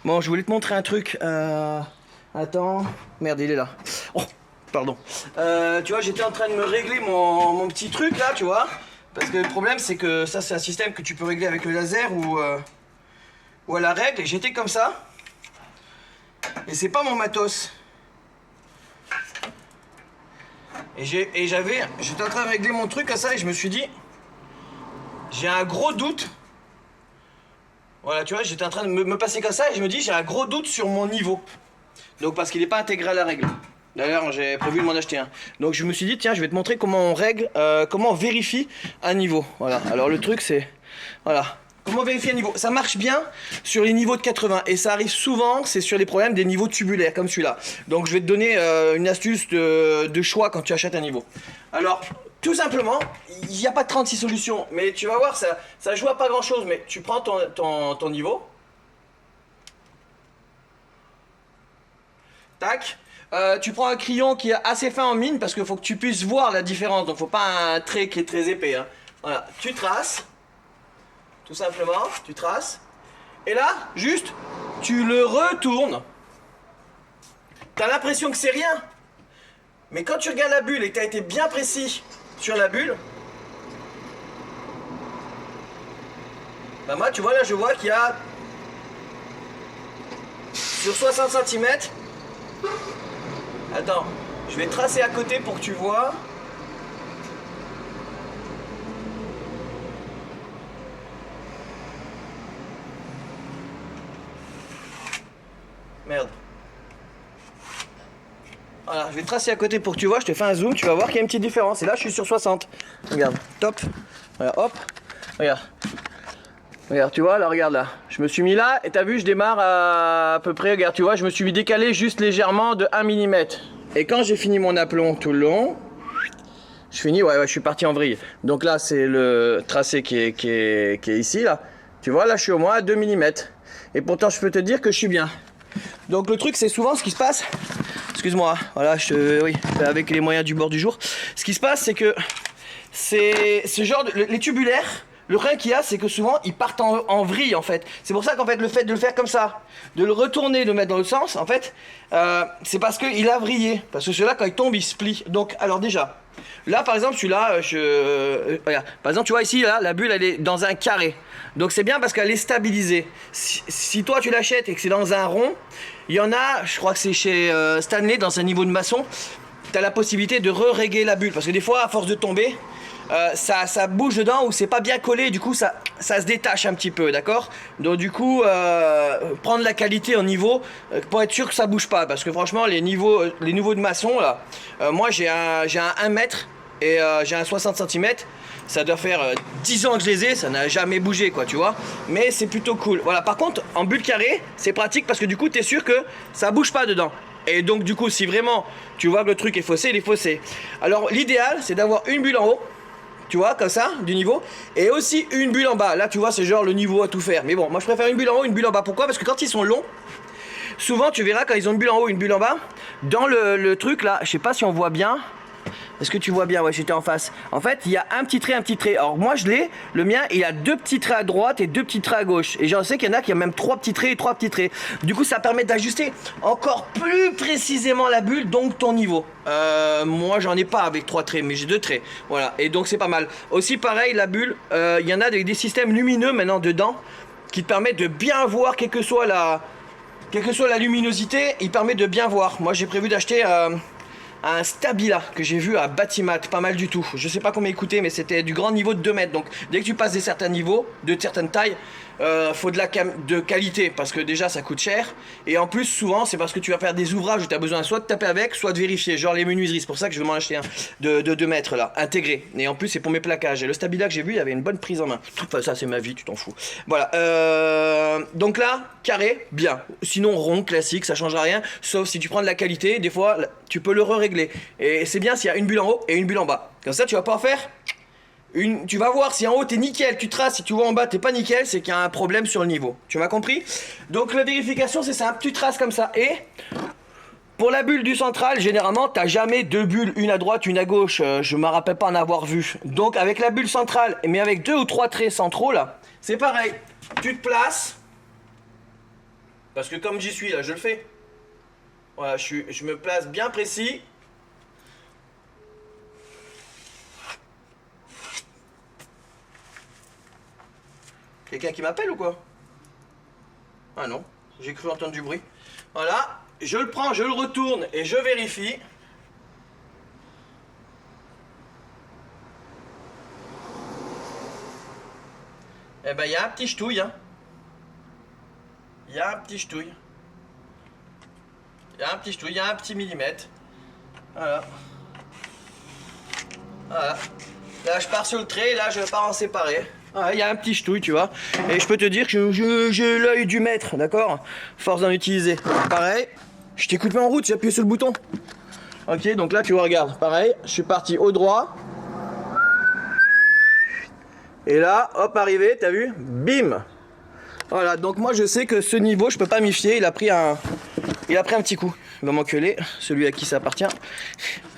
Bon, je voulais te montrer un truc. Attends. Merde, il est là. Oh, pardon. Tu vois, j'étais en train de me régler mon petit truc là, tu vois. Parce que le problème, c'est que ça, c'est un système que tu peux régler avec le laser ou à la règle. Et j'étais comme ça. Et c'est pas mon matos. J'étais en train de régler mon truc à ça et je me suis dit, j'ai un gros doute. Voilà, tu vois, j'étais en train de me passer comme ça et je me dis, j'ai un gros doute sur mon niveau. Donc parce qu'il n'est pas intégré à la règle. D'ailleurs, j'ai prévu de m'en acheter un. Donc je me suis dit, tiens, je vais te montrer comment on règle, comment on vérifie un niveau. Voilà, alors le truc c'est, voilà. Comment vérifier un niveau? Ça marche bien sur les niveaux de 80 et ça arrive souvent, c'est sur les problèmes des niveaux tubulaires comme celui-là. Donc je vais te donner une astuce de choix quand tu achètes un niveau. Alors, tout simplement, il n'y a pas de 36 solutions, mais tu vas voir, ça joue à pas grand-chose, mais tu prends ton niveau. Tac. Tu prends un crayon qui est assez fin en mine parce qu'il faut que tu puisses voir la différence, donc faut pas un trait qui est très épais. Hein. Voilà, tu traces. Tout simplement, tu traces. Et là, juste, tu le retournes. T'as l'impression que c'est rien. Mais quand tu regardes la bulle et que tu as été bien précis sur la bulle, bah moi, tu vois, là, je vois qu'il y a sur 60 cm. Attends, je vais tracer à côté pour que tu vois. Merde. Voilà, je vais tracer à côté pour que tu vois, je te fais un zoom, tu vas voir qu'il y a une petite différence. Et là, je suis sur 60. Regarde, top. Voilà, hop. Regarde. Regarde, tu vois, là, regarde là. Je me suis mis là, et t'as vu, je démarre à peu près, regarde, tu vois, je me suis décalé juste légèrement de 1 mm. Et quand j'ai fini mon aplomb tout le long, je finis, ouais, je suis parti en vrille. Donc là, c'est le tracé qui est ici, là. Tu vois, là, je suis au moins à 2 mm. Et pourtant, je peux te dire que je suis bien. Donc le truc, c'est souvent ce qui se passe. Excuse-moi, voilà, oui, avec les moyens du bord du jour. Ce qui se passe, c'est que c'est ce genre les tubulaires. Le problème qu'il y a, c'est que souvent, ils partent en vrille, en fait. C'est pour ça qu'en fait, le fait de le faire comme ça, de le retourner, de le mettre dans l'autre sens, en fait, c'est parce qu'il a vrillé. Parce que celui-là, quand il tombe, il se plie. Donc, alors déjà, là, par exemple, celui-là, regarde. Par exemple, tu vois ici, là, la bulle, elle est dans un carré. Donc, c'est bien parce qu'elle est stabilisée. Si toi, tu l'achètes et que c'est dans un rond, il y en a, je crois que c'est chez Stanley, dans un niveau de maçon, tu as la possibilité de re-régler la bulle. Parce que des fois, à force de tomber, ça bouge dedans ou c'est pas bien collé, du coup ça se détache un petit peu, d'accord? Donc du coup prendre la qualité en niveau pour être sûr que ça bouge pas, parce que franchement les niveaux de maçon là, moi j'ai un 1 mètre et j'ai un 60 cm, ça doit faire 10 ans que je les ai, ça n'a jamais bougé quoi, tu vois, mais c'est plutôt cool. Voilà, par contre en bulle carrée c'est pratique parce que du coup t'es sûr que ça bouge pas dedans. Et donc du coup si vraiment tu vois que le truc est faussé, il est faussé. Alors l'idéal c'est d'avoir une bulle en haut, tu vois, comme ça, du niveau, et aussi une bulle en bas. Là, tu vois, c'est genre le niveau à tout faire. Mais bon, moi, je préfère une bulle en haut, une bulle en bas. Pourquoi? Parce que quand ils sont longs, souvent, tu verras, quand ils ont une bulle en haut, une bulle en bas, dans le truc, là, je sais pas si on voit bien. Est-ce que tu vois bien? Ouais, j'étais en face. En fait, il y a un petit trait, un petit trait. Alors moi, je l'ai. Le mien, il a 2 petits traits à droite et 2 petits traits à gauche. Et j'en sais qu'il y en a qui ont même 3 petits traits et 3 petits traits. Du coup, ça permet d'ajuster encore plus précisément la bulle, donc ton niveau. Moi, j'en ai pas avec 3 traits, mais j'ai 2 traits. Voilà. Et donc, c'est pas mal. Aussi, pareil, la bulle, il y en a des systèmes lumineux maintenant dedans qui te permettent de bien voir, quelle que soit la luminosité, il permet de bien voir. Moi, j'ai prévu d'acheter un Stabila que j'ai vu à Batimat, pas mal du tout. Je sais pas combien il coûtait, mais c'était du grand niveau de 2 mètres. Donc dès que tu passes des certains niveaux, de certaines tailles, faut de qualité parce que déjà ça coûte cher. Et en plus, souvent, c'est parce que tu vas faire des ouvrages où tu as besoin soit de taper avec, soit de vérifier. Genre les menuiseries, c'est pour ça que je vais m'en acheter un de 2 mètres là, intégré. Et en plus, c'est pour mes plaquages. Et le Stabila que j'ai vu, il avait une bonne prise en main. Enfin, ça, c'est ma vie, tu t'en fous. Voilà. Donc là, carré, bien. Sinon, rond, classique, ça changera rien. Sauf si tu prends de la qualité, des fois, tu peux le régler. Et c'est bien s'il y a une bulle en haut et une bulle en bas. Comme ça, tu vas pas en faire tu vas voir si en haut t'es nickel, tu traces, si tu vois en bas t'es pas nickel, c'est qu'il y a un problème sur le niveau. Tu m'as compris? Donc la vérification c'est simple, tu traces comme ça et pour la bulle du central, généralement t'as jamais 2 bulles, une à droite, une à gauche, je me rappelle pas en avoir vu. Donc avec la bulle centrale, mais avec 2 ou 3 traits centraux là, c'est pareil, tu te places. Parce que comme j'y suis là, je le fais. Voilà, je me place bien précis. Quelqu'un qui m'appelle ou quoi? Ah non, j'ai cru entendre du bruit. Voilà, je le prends, je le retourne et je vérifie. Eh ben, il y a un petit ch'touille, hein. Il y a un petit ch'touille. Il y a un petit ch'touille, il y a un petit millimètre. Voilà. Voilà. Là, je pars sur le trait, là, je pars en séparé. Ah, il y a un petit ch'touille, tu vois. Et je peux te dire que j'ai l'œil du maître, d'accord? Force d'en utiliser. Pareil, je t'ai coupé en route, j'ai appuyé sur le bouton. Ok, donc là, tu vois, regarde. Pareil, je suis parti au droit. Et là, hop, arrivé, t'as vu? Bim! Voilà, donc moi, je sais que ce niveau, je peux pas m'y fier. Il a pris un petit coup. Il va m'enculer, celui à qui ça appartient.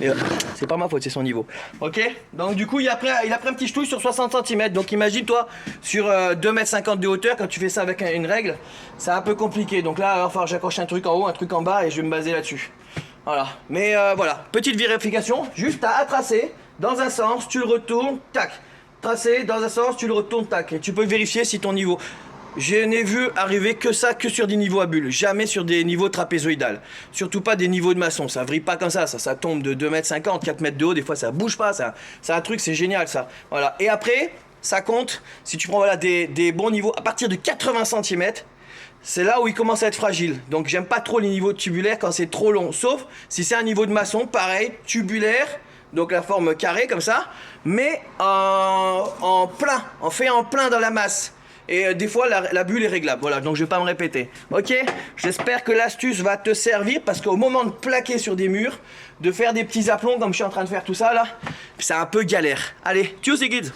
Mais c'est pas ma faute, c'est son niveau. Ok? Donc du coup, il a pris un petit ch'touille sur 60 cm. Donc imagine toi, sur 2,50 m de hauteur, quand tu fais ça avec une règle, c'est un peu compliqué. Donc là, il va falloir que j'accroche un truc en haut, un truc en bas, et je vais me baser là-dessus. Voilà. Mais voilà, petite vérification, juste à tracer, dans un sens, tu le retournes, tac. Tracer, dans un sens, tu le retournes, tac. Et tu peux vérifier si ton niveau... Je n'ai vu arriver que ça, que sur des niveaux à bulles, jamais sur des niveaux trapézoïdales. Surtout pas des niveaux de maçon, ça vrille pas comme ça tombe de 2,50 m, 4 m de haut, des fois ça bouge pas, c'est un truc, c'est génial ça. Voilà, et après, ça compte, si tu prends voilà, des bons niveaux, à partir de 80 cm, c'est là où il commence à être fragile. Donc j'aime pas trop les niveaux tubulaires quand c'est trop long, sauf si c'est un niveau de maçon, pareil, tubulaire, donc la forme carrée comme ça, mais en plein, fait en plein dans la masse. Et des fois, la bulle est réglable. Voilà, donc je vais pas me répéter. Ok? J'espère que l'astuce va te servir parce qu'au moment de plaquer sur des murs, de faire des petits aplombs comme je suis en train de faire tout ça là, c'est un peu galère. Allez, tchuss les guides!